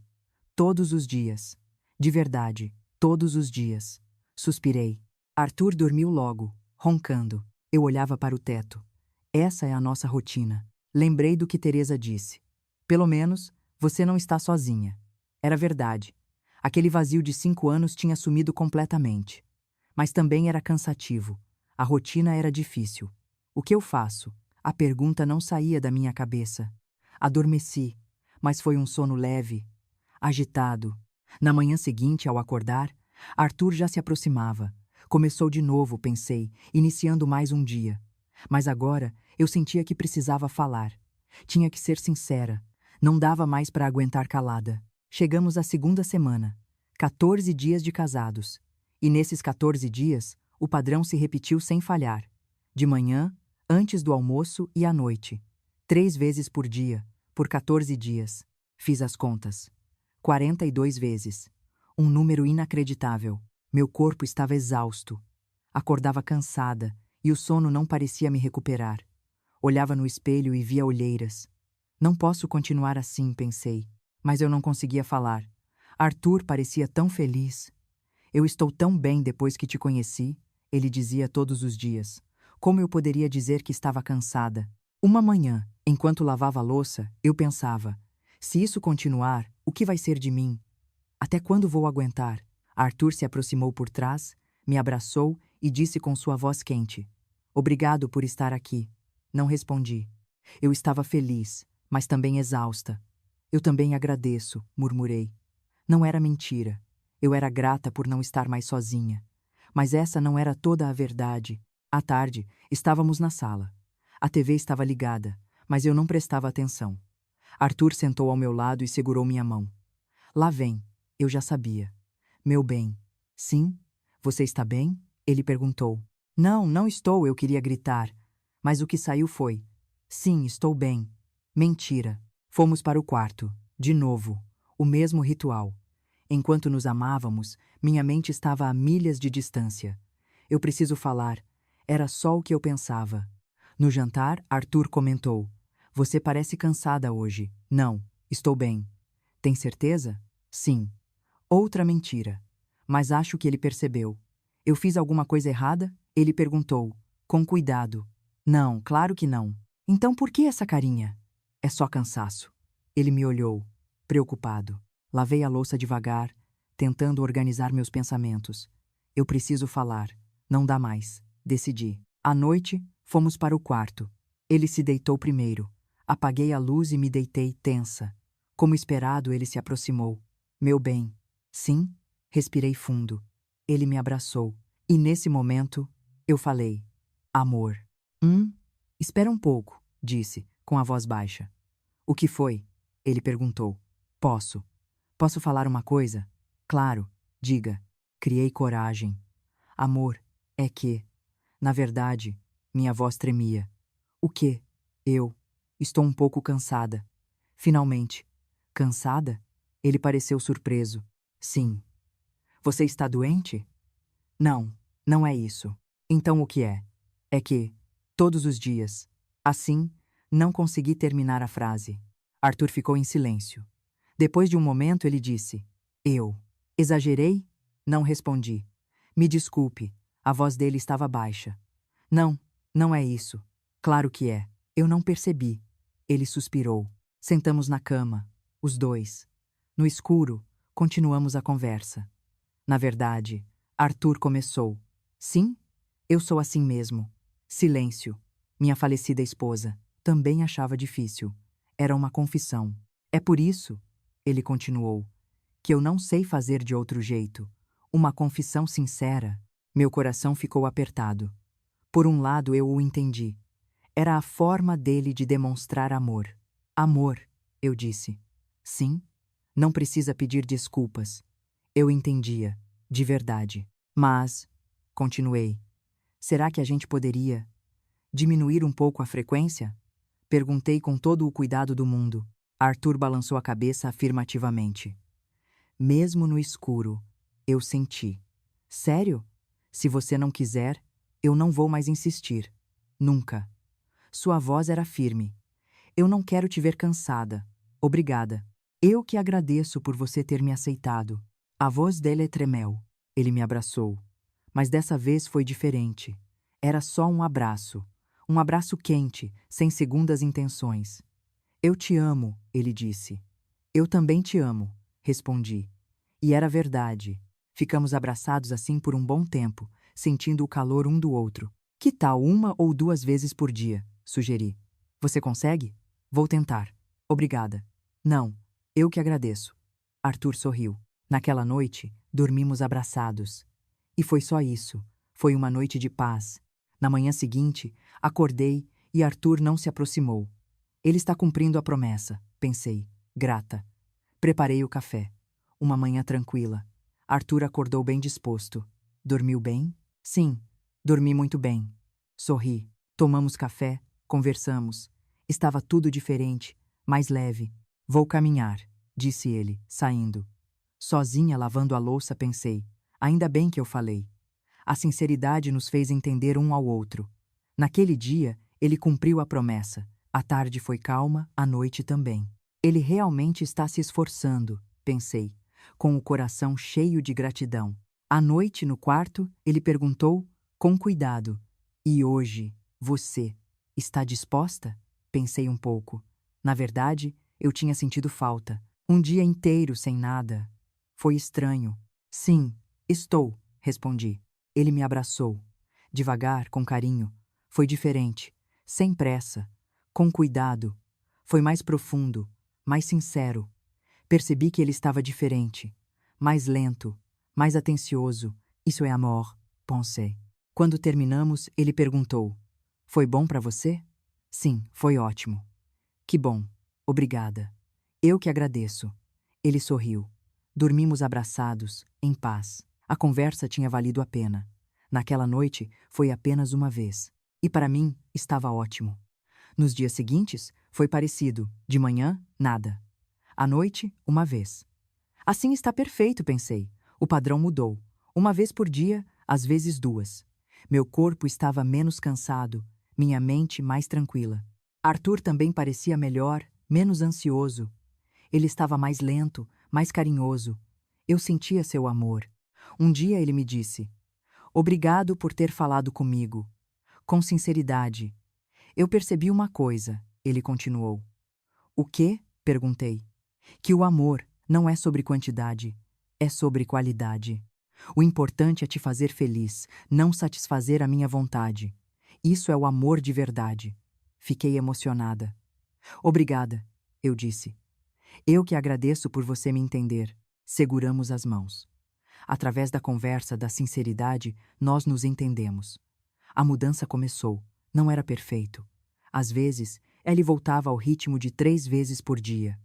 Todos os dias. De verdade, todos os dias. Suspirei. Arthur dormiu logo, roncando. Eu olhava para o teto. Essa é a nossa rotina. Lembrei do que Teresa disse. Pelo menos, você não está sozinha. Era verdade. Aquele vazio de 5 anos tinha sumido completamente. Mas também era cansativo. A rotina era difícil. O que eu faço? A pergunta não saía da minha cabeça. Adormeci, mas foi um sono leve, agitado. Na manhã seguinte, ao acordar, Arthur já se aproximava. Começou de novo, pensei, iniciando mais um dia. Mas agora eu sentia que precisava falar. Tinha que ser sincera. Não dava mais para aguentar calada. Chegamos à segunda semana. 14 dias de casados. E nesses 14 dias, o padrão se repetiu sem falhar. De manhã, antes do almoço e à noite. 3 vezes por dia, por 14 dias. Fiz as contas. 42 vezes. Um número inacreditável. Meu corpo estava exausto. Acordava cansada e o sono não parecia me recuperar. Olhava no espelho e via olheiras. Não posso continuar assim, pensei. Mas eu não conseguia falar. Arthur parecia tão feliz. Eu estou tão bem depois que te conheci, ele dizia todos os dias. Como eu poderia dizer que estava cansada? Uma manhã, enquanto lavava a louça, eu pensava: se isso continuar, o que vai ser de mim? Até quando vou aguentar? Arthur se aproximou por trás, me abraçou e disse com sua voz quente: obrigado por estar aqui. Não respondi. Eu estava feliz, mas também exausta. Eu também agradeço, murmurei. Não era mentira. Eu era grata por não estar mais sozinha. Mas essa não era toda a verdade. À tarde, estávamos na sala. A TV estava ligada, mas eu não prestava atenção. Arthur sentou ao meu lado e segurou minha mão. Lá vem, eu já sabia. Meu bem. Sim? Você está bem? Ele perguntou. Não, não estou, eu queria gritar. Mas o que saiu foi: sim, estou bem. Mentira. Fomos para o quarto. De novo. O mesmo ritual. Enquanto nos amávamos, minha mente estava a milhas de distância. Eu preciso falar. Era só o que eu pensava. No jantar, Arthur comentou: você parece cansada hoje. Não, estou bem. Tem certeza? Sim. Outra mentira. Mas acho que ele percebeu. Eu fiz alguma coisa errada? Ele perguntou, com cuidado. Não, claro que não. Então por que essa carinha? É só cansaço. Ele me olhou, preocupado. Lavei a louça devagar, tentando organizar meus pensamentos. Eu preciso falar. Não dá mais. Decidi. À noite, fomos para o quarto. Ele se deitou primeiro. Apaguei a luz e me deitei tensa. Como esperado, ele se aproximou. Meu bem. Sim? Respirei fundo. Ele me abraçou. E nesse momento, eu falei: amor. Espera um pouco, disse, com a voz baixa. O que foi? Ele perguntou. Posso. Posso falar uma coisa? Claro, diga. Criei coragem. Amor, é que... Na verdade, minha voz tremia. O quê? Eu. Estou um pouco cansada. Finalmente. Cansada? Ele pareceu surpreso. Sim. Você está doente? Não, não é isso. Então o que é? É que, todos os dias. Assim, não consegui terminar a frase. Arthur ficou em silêncio. Depois de um momento, ele disse: eu. Exagerei? Não respondi. Me desculpe, a voz dele estava baixa. Não, não é isso. Claro que é. Eu não percebi. Ele suspirou. Sentamos na cama, os dois. No escuro, continuamos a conversa. Na verdade, Arthur começou. Sim, eu sou assim mesmo. Silêncio. Minha falecida esposa também achava difícil. Era uma confissão. É por isso, ele continuou, que eu não sei fazer de outro jeito. Uma confissão sincera. Meu coração ficou apertado. Por um lado, eu o entendi. Era a forma dele de demonstrar amor. Amor, eu disse. Sim, não precisa pedir desculpas. Eu entendia, de verdade. Mas, continuei, será que a gente poderia diminuir um pouco a frequência? Perguntei com todo o cuidado do mundo. Arthur balançou a cabeça afirmativamente. Mesmo no escuro, eu senti. Sério? Se você não quiser, eu não vou mais insistir. Nunca. Sua voz era firme. Eu não quero te ver cansada. Obrigada. Eu que agradeço por você ter me aceitado. A voz dele tremeu. Ele me abraçou. Mas dessa vez foi diferente. Era só um abraço. Um abraço quente, sem segundas intenções. Eu te amo, ele disse. Eu também te amo, respondi. E era verdade. Ficamos abraçados assim por um bom tempo, sentindo o calor um do outro. Que tal 1 ou 2 vezes por dia? Sugeri. Você consegue? Vou tentar. Obrigada. Não, eu que agradeço. Arthur sorriu. Naquela noite, dormimos abraçados. E foi só isso. Foi uma noite de paz. Na manhã seguinte, acordei e Arthur não se aproximou. Ele está cumprindo a promessa, pensei, grata. Preparei o café. Uma manhã tranquila. Arthur acordou bem disposto. Dormiu bem? Sim, dormi muito bem. Sorri. Tomamos café, conversamos. Estava tudo diferente, mais leve. Vou caminhar, disse ele, saindo. Sozinha lavando a louça pensei, ainda bem que eu falei. A sinceridade nos fez entender um ao outro. Naquele dia, ele cumpriu a promessa. A tarde foi calma, a noite também. Ele realmente está se esforçando, pensei, com o coração cheio de gratidão. À noite, no quarto, ele perguntou, com cuidado, e hoje, você, está disposta? Pensei um pouco. Na verdade, eu tinha sentido falta. Um dia inteiro sem nada. Foi estranho. Sim, estou, respondi. Ele me abraçou. Devagar, com carinho. Foi diferente. Sem pressa. Com cuidado. Foi mais profundo, mais sincero. Percebi que ele estava diferente. Mais lento, mais atencioso. Isso é amor, pensei. Quando terminamos, ele perguntou: Foi bom para você? Sim, foi ótimo. Que bom. Obrigada. Eu que agradeço. Ele sorriu. Dormimos abraçados, em paz. A conversa tinha valido a pena. Naquela noite, foi apenas uma vez. E para mim, estava ótimo. Nos dias seguintes, foi parecido. De manhã, nada. À noite, uma vez. Assim está perfeito, pensei. O padrão mudou. Uma vez por dia, às vezes 2. Meu corpo estava menos cansado, minha mente mais tranquila. Arthur também parecia melhor, menos ansioso. Ele estava mais lento, mais carinhoso. Eu sentia seu amor. Um dia ele me disse: Obrigado por ter falado comigo. Com sinceridade. Eu percebi uma coisa, ele continuou. O quê? Perguntei. Que o amor não é sobre quantidade, é sobre qualidade. O importante é te fazer feliz, não satisfazer a minha vontade. Isso é o amor de verdade. Fiquei emocionada. Obrigada, eu disse. Eu que agradeço por você me entender. Seguramos as mãos. Através da conversa, da sinceridade, nós nos entendemos. A mudança começou. Não era perfeito. Às vezes, ele voltava ao ritmo de 3 vezes por dia.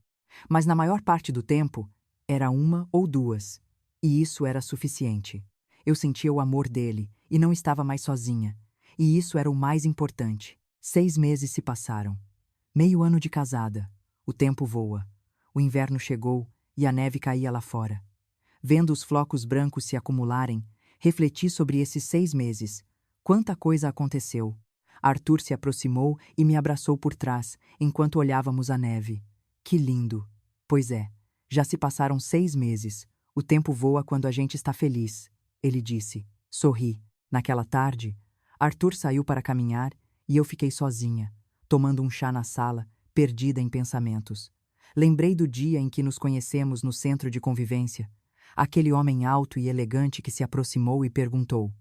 Mas na maior parte do tempo, era 1 ou 2. E isso era suficiente. Eu sentia o amor dele e não estava mais sozinha. E isso era o mais importante. 6 meses se passaram. Meio ano de casada. O tempo voa. O inverno chegou e a neve caía lá fora. Vendo os flocos brancos se acumularem, refleti sobre esses 6 meses. Quanta coisa aconteceu. Arthur se aproximou e me abraçou por trás, enquanto olhávamos a neve. Que lindo! Pois é, já se passaram 6 meses. O tempo voa quando a gente está feliz, ele disse. Sorri. Naquela tarde, Arthur saiu para caminhar e eu fiquei sozinha, tomando um chá na sala, perdida em pensamentos. Lembrei do dia em que nos conhecemos no centro de convivência. Aquele homem alto e elegante que se aproximou e perguntou: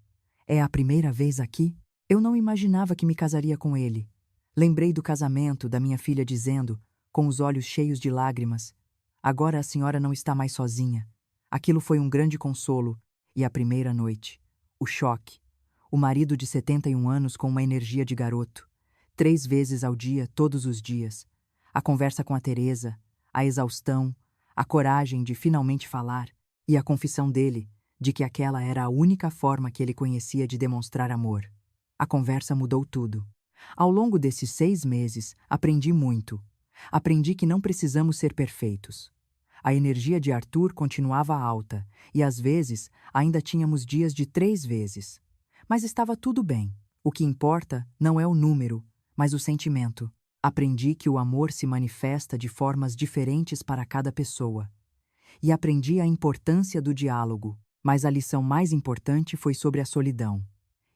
É a primeira vez aqui? Eu não imaginava que me casaria com ele. Lembrei do casamento, da minha filha dizendo, com os olhos cheios de lágrimas: Agora a senhora não está mais sozinha. Aquilo foi um grande consolo. E a primeira noite. O choque. O marido de 71 anos com uma energia de garoto. 3 vezes ao dia, todos os dias. A conversa com a Teresa, a exaustão, a coragem de finalmente falar. E a confissão dele, de que aquela era a única forma que ele conhecia de demonstrar amor. A conversa mudou tudo. Ao longo desses 6 meses, aprendi muito. Aprendi que não precisamos ser perfeitos. A energia de Arthur continuava alta, e às vezes ainda tínhamos dias de 3 vezes. Mas estava tudo bem. O que importa não é o número, mas o sentimento. Aprendi que o amor se manifesta de formas diferentes para cada pessoa. E aprendi a importância do diálogo, mas a lição mais importante foi sobre a solidão.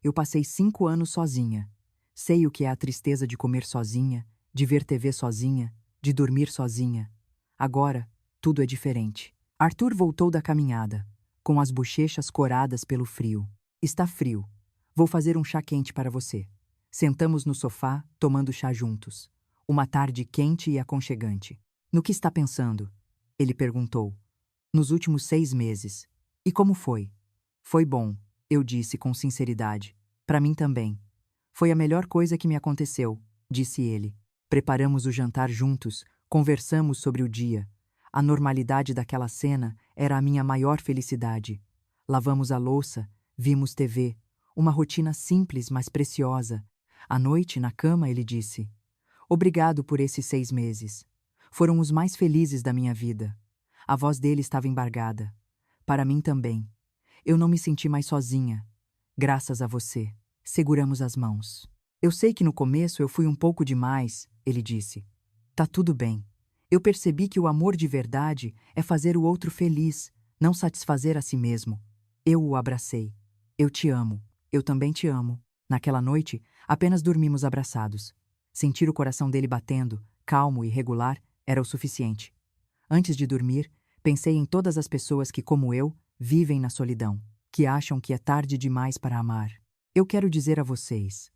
Eu passei 5 anos sozinha. Sei o que é a tristeza de comer sozinha, de ver TV sozinha, de dormir sozinha. Agora, tudo é diferente. Arthur voltou da caminhada, com as bochechas coradas pelo frio. Está frio. Vou fazer um chá quente para você. Sentamos no sofá, tomando chá juntos. Uma tarde quente e aconchegante. No que está pensando? Ele perguntou. Nos últimos 6 meses. E como foi? Foi bom, eu disse com sinceridade. Para mim também. Foi a melhor coisa que me aconteceu, disse ele. Preparamos o jantar juntos, conversamos sobre o dia. A normalidade daquela cena era a minha maior felicidade. Lavamos a louça, vimos TV. Uma rotina simples, mas preciosa. À noite, na cama, ele disse: Obrigado por esses 6 meses. Foram os mais felizes da minha vida. A voz dele estava embargada. Para mim também. Eu não me senti mais sozinha. Graças a você. Seguramos as mãos. Eu sei que no começo eu fui um pouco demais, ele disse. Tá tudo bem. Eu percebi que o amor de verdade é fazer o outro feliz, não satisfazer a si mesmo. Eu o abracei. Eu te amo. Eu também te amo. Naquela noite, apenas dormimos abraçados. Sentir o coração dele batendo, calmo e regular, era o suficiente. Antes de dormir, pensei em todas as pessoas que, como eu, vivem na solidão, que acham que é tarde demais para amar. Eu quero dizer a vocês: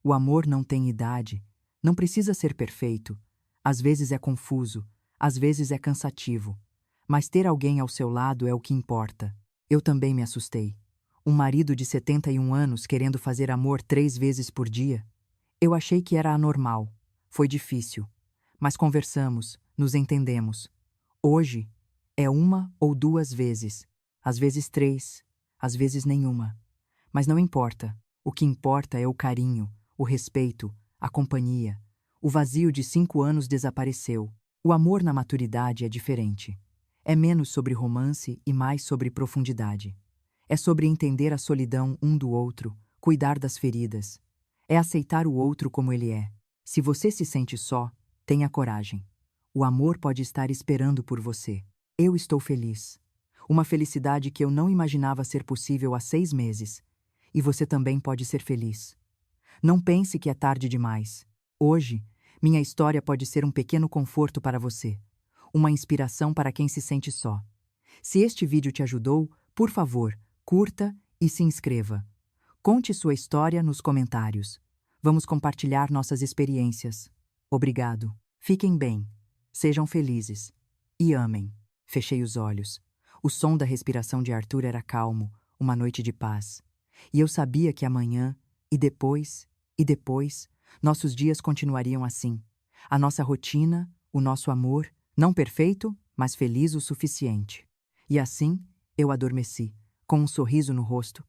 o amor não tem idade, não precisa ser perfeito. Às vezes é confuso, às vezes é cansativo. Mas ter alguém ao seu lado é o que importa. Eu também me assustei. Um marido de 71 anos querendo fazer amor 3 vezes por dia? Eu achei que era anormal. Foi difícil. Mas conversamos, nos entendemos. Hoje, é 1 ou 2 vezes. Às vezes 3, às vezes nenhuma. Mas não importa. O que importa é o carinho, o respeito, a companhia. O vazio de 5 anos desapareceu. O amor na maturidade é diferente. É menos sobre romance e mais sobre profundidade. É sobre entender a solidão um do outro, cuidar das feridas. É aceitar o outro como ele é. Se você se sente só, tenha coragem. O amor pode estar esperando por você. Eu estou feliz. Uma felicidade que eu não imaginava ser possível há 6 meses. E você também pode ser feliz. Não pense que é tarde demais. Hoje, minha história pode ser um pequeno conforto para você. Uma inspiração para quem se sente só. Se este vídeo te ajudou, por favor, curta e se inscreva. Conte sua história nos comentários. Vamos compartilhar nossas experiências. Obrigado. Fiquem bem. Sejam felizes. E amem. Fechei os olhos. O som da respiração de Arthur era calmo, uma noite de paz. E eu sabia que amanhã, e depois, nossos dias continuariam assim. A nossa rotina, o nosso amor, não perfeito, mas feliz o suficiente. E assim, eu adormeci, com um sorriso no rosto,